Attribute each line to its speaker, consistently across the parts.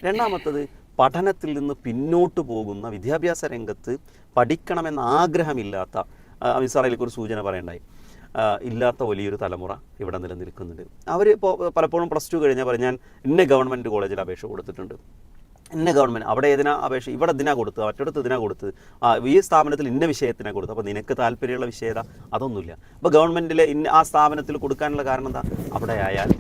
Speaker 1: രണ്ടാമത്തത് പഠനത്തിൽ നിന്ന് പിന്നോട്ട് പോകുന്ന, വിദ്യാഭ്യാസ രംഗത്ത് പഠിക്കണമെന്ന ആഗ്രഹമില്ലാത്ത, അമിത്സാറിലേക്ക് ഒരു സൂചന പറയണ്ടായി, ഇല്ലാത്ത വലിയൊരു തലമുറ ഇവിടെ നിലനിൽക്കുന്നുണ്ട്. അവർ ഇപ്പോൾ പലപ്പോഴും +2 കഴിഞ്ഞാൽ പറയും ഞാൻ ഇന്ന ഗവൺമെൻറ് കോളേജിൽ അപേക്ഷ കൊടുത്തിട്ടുണ്ട്, ഇന്ന ഗവൺമെൻറ് അവിടെ ഏതിനാ അപേക്ഷ, ഇവിടെ ഇതിനാ കൊടുത്ത്, മറ്റിടത്ത് ഇതിനാ കൊടുത്ത്, ഈ സ്ഥാപനത്തിൽ ഇന്ന വിഷയത്തിനാണ് കൊടുത്ത്, അപ്പോൾ നിനക്ക് താല്പര്യമുള്ള വിഷയത അതൊന്നുമില്ല. അപ്പോൾ ഗവൺമെൻറ്റിലെ ആ സ്ഥാപനത്തിൽ കൊടുക്കാനുള്ള കാരണം എന്താ, അവിടെ ആയാൽ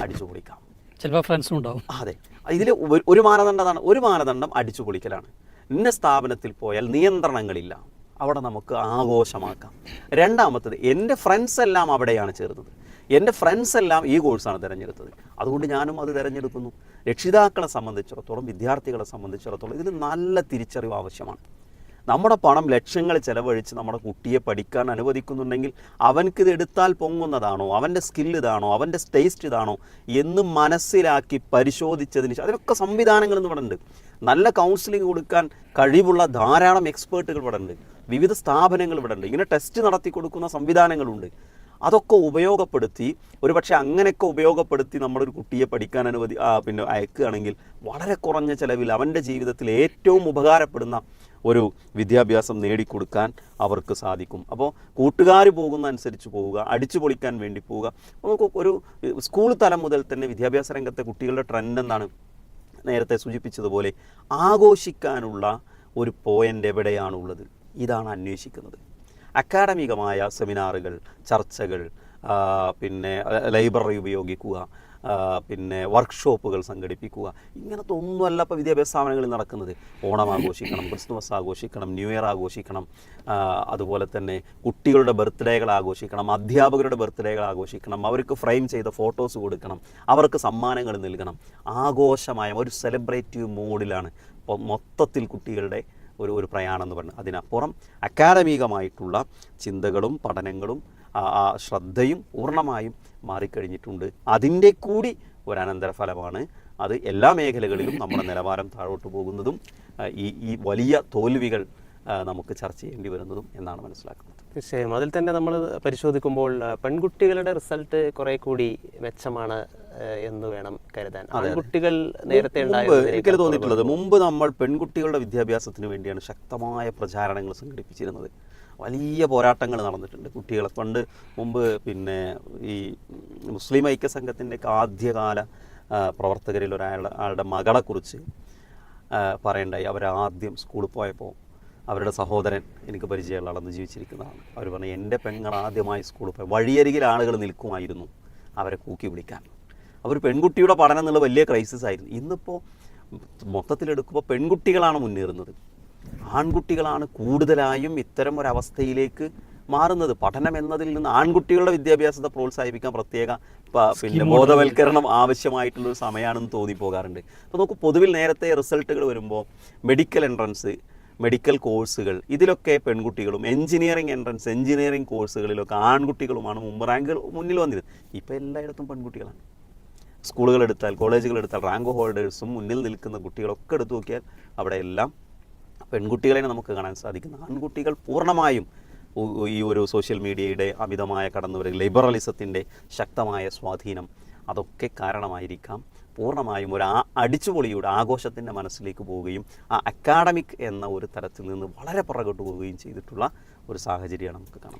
Speaker 1: അടിച്ചു പൊളിക്കാം,
Speaker 2: ചിലപ്പോൾ ഫ്രണ്ട്സും ഉണ്ടാവും.
Speaker 1: അതെ, ഇതിൽ ഒരു മാനദണ്ഡമാണ്, ഒരു മാനദണ്ഡം അടിച്ചു പൊളിക്കലാണ്. ഇന്ന സ്ഥാപനത്തിൽ പോയാൽ നിയന്ത്രണങ്ങളില്ല, അവിടെ നമുക്ക് ആഘോഷമാക്കാം. രണ്ടാമത്തത്, എൻ്റെ ഫ്രണ്ട്സ് എല്ലാം അവിടെയാണ് ചേർന്നത്, എൻ്റെ ഫ്രണ്ട്സ് എല്ലാം ഈ കോഴ്സാണ് തിരഞ്ഞെടുത്തത്, അതുകൊണ്ട് ഞാനും അത് തിരഞ്ഞെടുക്കുന്നു. രക്ഷിതാക്കളെ സംബന്ധിച്ചിടത്തോളം, വിദ്യാർത്ഥികളെ സംബന്ധിച്ചിടത്തോളം ഇതിൽ നല്ല തിരിച്ചറിവ് ആവശ്യമാണ്. നമ്മുടെ പണം ലക്ഷങ്ങൾ ചിലവഴിച്ച് നമ്മുടെ കുട്ടിയെ പഠിക്കാൻ അനുവദിക്കുന്നുണ്ടെങ്കിൽ അവൻക്കിത് എടുത്താൽ പൊങ്ങുന്നതാണോ, അവൻ്റെ സ്കില്ല് ഇതാണോ, അവൻ്റെ ടേസ്റ്റ് ഇതാണോ എന്ന് മനസ്സിലാക്കി പരിശോധിച്ചതിന് അതിനൊക്കെ സംവിധാനങ്ങൾ ഇവിടെ ഉണ്ട്. നല്ല കൗൺസിലിംഗ് കൊടുക്കാൻ കഴിവുള്ള ധാരാളം എക്സ്പേർട്ടുകൾ ഇവിടെ ഉണ്ട്, വിവിധ സ്ഥാപനങ്ങൾ ഇവിടെ ഉണ്ട്, ഇങ്ങനെ ടെസ്റ്റ് നടത്തി കൊടുക്കുന്ന സംവിധാനങ്ങളുണ്ട്. അതൊക്കെ ഉപയോഗപ്പെടുത്തി, ഒരുപക്ഷെ അങ്ങനെയൊക്കെ ഉപയോഗപ്പെടുത്തി നമ്മളൊരു കുട്ടിയെ പഠിക്കാൻ അയക്കുകയാണെങ്കിൽ വളരെ കുറഞ്ഞ ചിലവിൽ അവൻ്റെ ജീവിതത്തിൽ ഏറ്റവും ഉപകാരപ്പെടുന്ന ഒരു വിദ്യാഭ്യാസം നേടിക്കൊടുക്കാൻ അവർക്ക് സാധിക്കും. അപ്പോൾ കൂട്ടുകാർ പോകുന്ന അനുസരിച്ച് പോവുക, അടിച്ചു പൊളിക്കാൻ വേണ്ടി പോവുക. നമുക്ക് ഒരു സ്കൂൾ തലം മുതൽ തന്നെ വിദ്യാഭ്യാസ രംഗത്തെ കുട്ടികളുടെ ട്രെൻഡ് എന്താണ്, നേരത്തെ സൂചിപ്പിച്ചതുപോലെ ആഘോഷിക്കാനുള്ള ഒരു പോയിൻ്റ് എവിടെയാണുള്ളത്, ഇതാണ് അന്വേഷിക്കുന്നത്. അക്കാഡമികമായ സെമിനാറുകൾ, ചർച്ചകൾ, പിന്നെ ലൈബ്രറി ഉപയോഗിക്കുക, പിന്നെ വർക്ക്ഷോപ്പുകൾ സംഘടിപ്പിക്കുക, ഇങ്ങനത്തെ ഒന്നുമല്ല ഇപ്പോൾ വിദ്യാഭ്യാസ സ്ഥാപനങ്ങളിൽ നടക്കുന്നത്. ഓണം ആഘോഷിക്കണം, ക്രിസ്തുമസ് ആഘോഷിക്കണം, ന്യൂ ഇയർ ആഘോഷിക്കണം, അതുപോലെ തന്നെ കുട്ടികളുടെ ബർത്ത്ഡേകൾ ആഘോഷിക്കണം, അധ്യാപകരുടെ ബർത്ത്ഡേകൾ ആഘോഷിക്കണം, അവർക്ക് ഫ്രെയിം ചെയ്ത ഫോട്ടോസ് കൊടുക്കണം, അവർക്ക് സമ്മാനങ്ങൾ നൽകണം. ആഘോഷമായ ഒരു സെലിബ്രേറ്റീവ് മോഡിലാണ് ഇപ്പോൾ മൊത്തത്തിൽ കുട്ടികളുടെ ഒരു പ്രയാണം എന്ന് പറഞ്ഞത്. അതിനപ്പുറം അക്കാഡമികമായിട്ടുള്ള ചിന്തകളും പഠനങ്ങളും ശ്രദ്ധയും പൂർണ്ണമായും മാറിക്കഴിഞ്ഞിട്ടുണ്ട്. അതിൻ്റെ കൂടി ഒരു അനന്തരഫലമാണ് അത് എല്ലാ മേഖലകളിലും നമ്മുടെ നിലവാരം താഴോട്ട് പോകുന്നതും ഈ വലിയ തോൽവികൾ നമുക്ക് ചർച്ച ചെയ്യേണ്ടി വരുന്നതും എന്നാണ് മനസ്സിലാക്കുന്നത്.
Speaker 3: തീർച്ചയായും അതിൽ തന്നെ നമ്മൾ പരിശോധിക്കുമ്പോൾ പെൺകുട്ടികളുടെ റിസൾട്ട് കുറെ കൂടി മെച്ചമാണ് എന്ന് വേണം കരുതാൻ. ആൺകുട്ടികൾ നേരത്തെ
Speaker 1: എനിക്ക് തോന്നിയിട്ടുള്ളത്, മുമ്പ് നമ്മൾ പെൺകുട്ടികളുടെ വിദ്യാഭ്യാസത്തിന് വേണ്ടിയാണ് ശക്തമായ പ്രചാരണങ്ങൾ സംഘടിപ്പിച്ചിരുന്നത്. വലിയ പോരാട്ടങ്ങൾ നടന്നിട്ടുണ്ട് കുട്ടികളെ മുമ്പ്. പിന്നെ ഈ മുസ്ലിം ഐക്യസംഘത്തിൻ്റെ ആദ്യകാല പ്രവർത്തകരിൽ ആളുടെ മകളെക്കുറിച്ച് പറയണ്ടായി. അവരാദ്യം സ്കൂളിൽ പോയപ്പോൾ അവരുടെ സഹോദരൻ എനിക്ക് പരിചയമുള്ള ആളെന്ന് ജീവിച്ചിരിക്കുന്നതാണ്. അവർ പറഞ്ഞു, എൻ്റെ പെങ്ങൾ ആദ്യമായി സ്കൂളിൽ പോയി വഴിയരികിൽ ആളുകൾ നിൽക്കുമായിരുന്നു അവരെ കൂക്കി വിളിക്കാൻ. അവർ പെൺകുട്ടിയുടെ പഠനം എന്നുള്ള വലിയ ക്രൈസിസ് ആയിരുന്നു. ഇന്നിപ്പോൾ മൊത്തത്തിലെടുക്കുമ്പോൾ പെൺകുട്ടികളാണ് മുന്നേറുന്നത്, ആൺകുട്ടികളാണ് കൂടുതലായും ഇത്തരം ഒരവസ്ഥയിലേക്ക് മാറുന്നത്. പഠനം എന്നതിൽ നിന്ന് ആൺകുട്ടികളുടെ വിദ്യാഭ്യാസത്തെ പ്രോത്സാഹിപ്പിക്കാൻ പ്രത്യേക പിന്നെ ബോധവൽക്കരണം ആവശ്യമായിട്ടുള്ളൊരു സമയമാണെന്ന് തോന്നിപ്പോകാറുണ്ട്. അപ്പോൾ നമുക്ക് പൊതുവിൽ നേരത്തെ റിസൾട്ടുകൾ വരുമ്പോൾ മെഡിക്കൽ എൻട്രൻസ്, മെഡിക്കൽ കോഴ്സുകൾ, ഇതിലൊക്കെ പെൺകുട്ടികളും, എഞ്ചിനീയറിംഗ് എൻട്രൻസ്, എഞ്ചിനീയറിംഗ് കോഴ്സുകളിലൊക്കെ ആൺകുട്ടികളുമാണ് മുമ്പ് റാങ്കുകൾ മുന്നിൽ വന്നിരുന്നത്. ഇപ്പോൾ എല്ലായിടത്തും പെൺകുട്ടികളാണ്. സ്കൂളുകൾ എടുത്താൽ, കോളേജുകൾ എടുത്താൽ റാങ്ക് ഹോൾഡേഴ്സും മുന്നിൽ നിൽക്കുന്ന കുട്ടികളൊക്കെ എടുത്തു നോക്കിയാൽ അവിടെ എല്ലാം പെൺകുട്ടികളെ നമുക്ക് കാണാൻ സാധിക്കുന്നു. ആൺകുട്ടികൾ പൂർണ്ണമായും ഈ ഒരു സോഷ്യൽ മീഡിയയുടെ അമിതമായ കടന്നുവരൽ, ലിബറലിസത്തിൻ്റെ ശക്തമായ സ്വാധീനം, അതൊക്കെ കാരണമായിരിക്കാം പൂർണ്ണമായും ഒരു അടിച്ചുപൊളിയുടെ ആഘോഷത്തിൻ്റെ മനസ്സിലേക്ക് പോവുകയും ആ അക്കാഡമിക് എന്ന ഒരു തരത്തിൽ നിന്ന് വളരെ പുറകോട്ട് പോവുകയും ചെയ്തിട്ടുള്ള ഒരു സാഹചര്യമാണ് നമുക്ക് കാണാം.